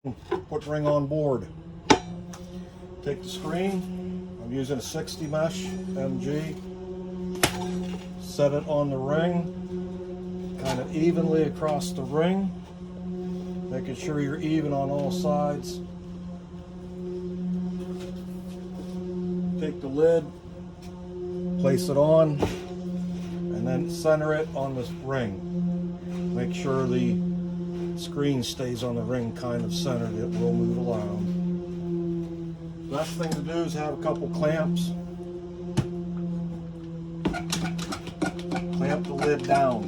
Put ring on board. Take the screen. I'm using a 60 mesh MG. Set it on the ring, kind of evenly across the ring, making sure you're even on all sides. Take the lid, place it on, and then center it on the ring. Make sure the screen stays on the ring kind of centered. It will move around. Best thing to do is have a couple clamps. Clamp the lid down.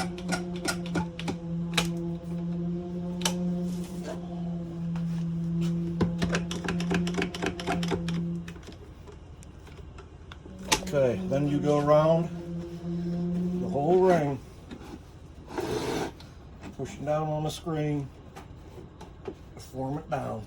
Okay, then you go around the whole ring, pushing down on the screen, form it down.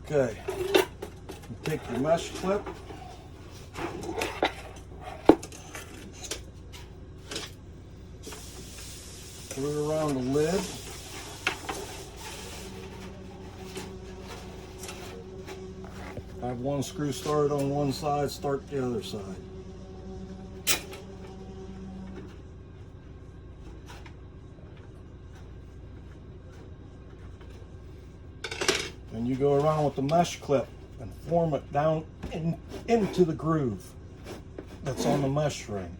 Okay, you take your mesh clip, put it around the lid, have one screw started on one side, start the other side. And you go around with the mesh clip and form it down into the groove that's on the mesh ring.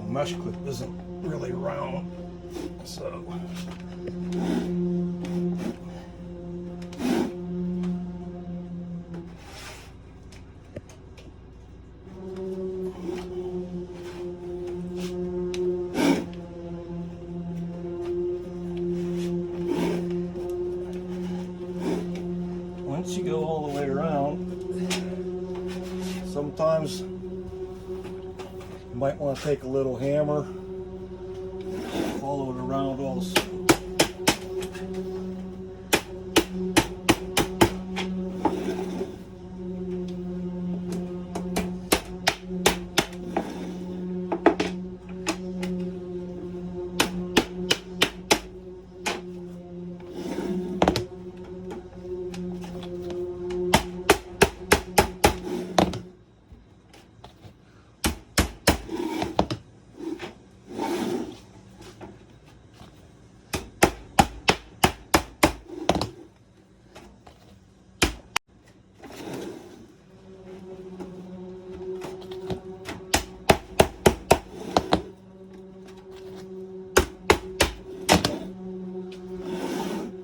Mesh clip isn't really round, so once you go all the way around, sometimes you might want to take a little hammer, follow it around also.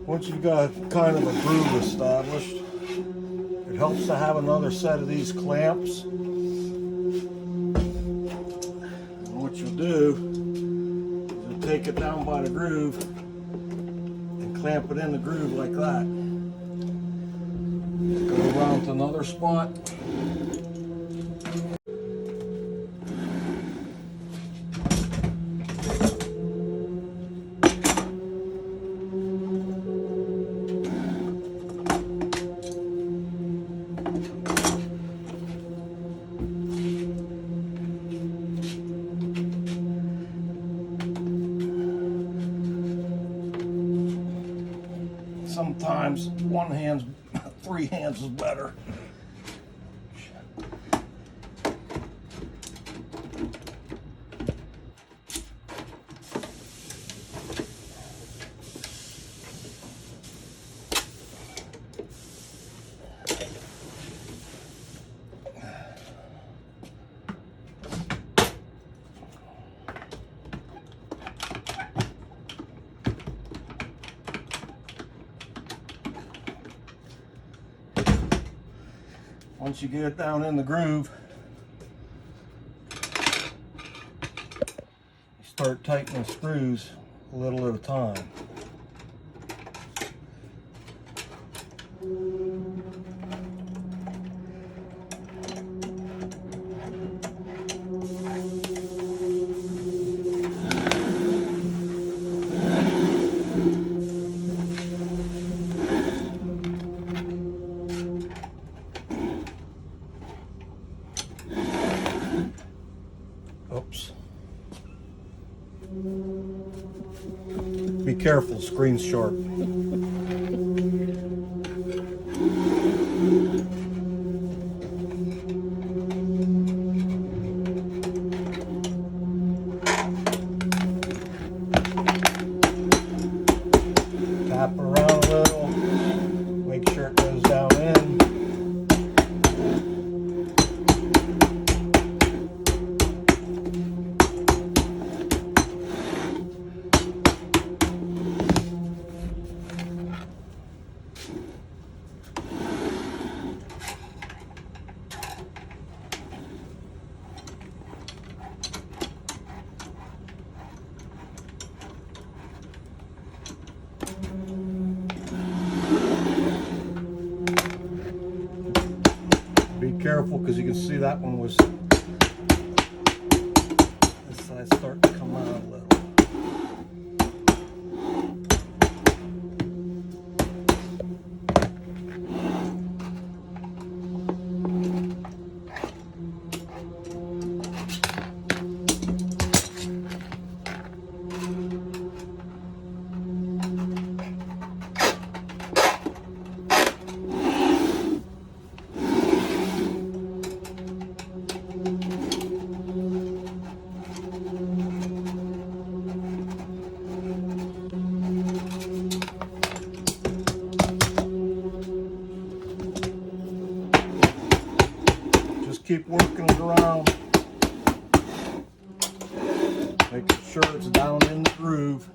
Once you've got kind of a groove established, it helps to have another set of these clamps. And what you'll do is you'll take it down by the groove and clamp it in the groove like that. Go around to another spot. Sometimes three hands is better. Once you get it down in the groove, you start tightening the screws a little at a time. Oops. Be careful, screen's sharp. Tap it around a little, make sure it goes down in. Be careful, because you can see that one was, this side starting to come out a little. Keep working it around, making sure it's down in the groove.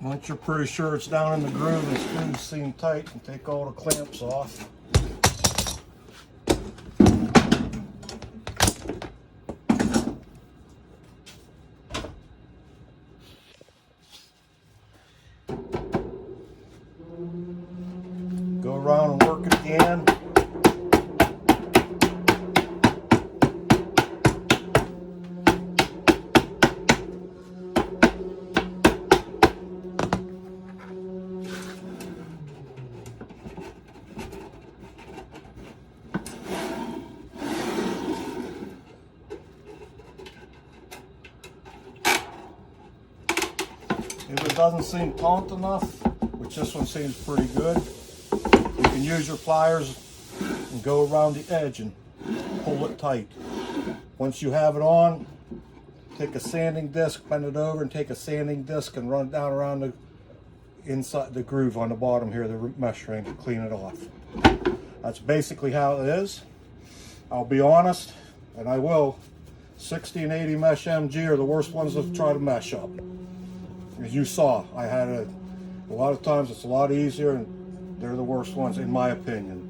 Once you're pretty sure it's down in the groove and the screws seem tight, and take all the clamps off. Go around and work it again. If it doesn't seem taut enough, which this one seems pretty good, you can use your pliers and go around the edge and pull it tight. Once you have it on, take a sanding disc, bend it over, and take a sanding disc and run it down around the inside the groove on the bottom here, the mesh ring, to clean it off. That's basically how it is. I'll be honest, and I will, 60 and 80 mesh MG are the worst ones to try to mesh up. As you saw, I had a lot of times it's a lot easier, and they're the worst ones in my opinion.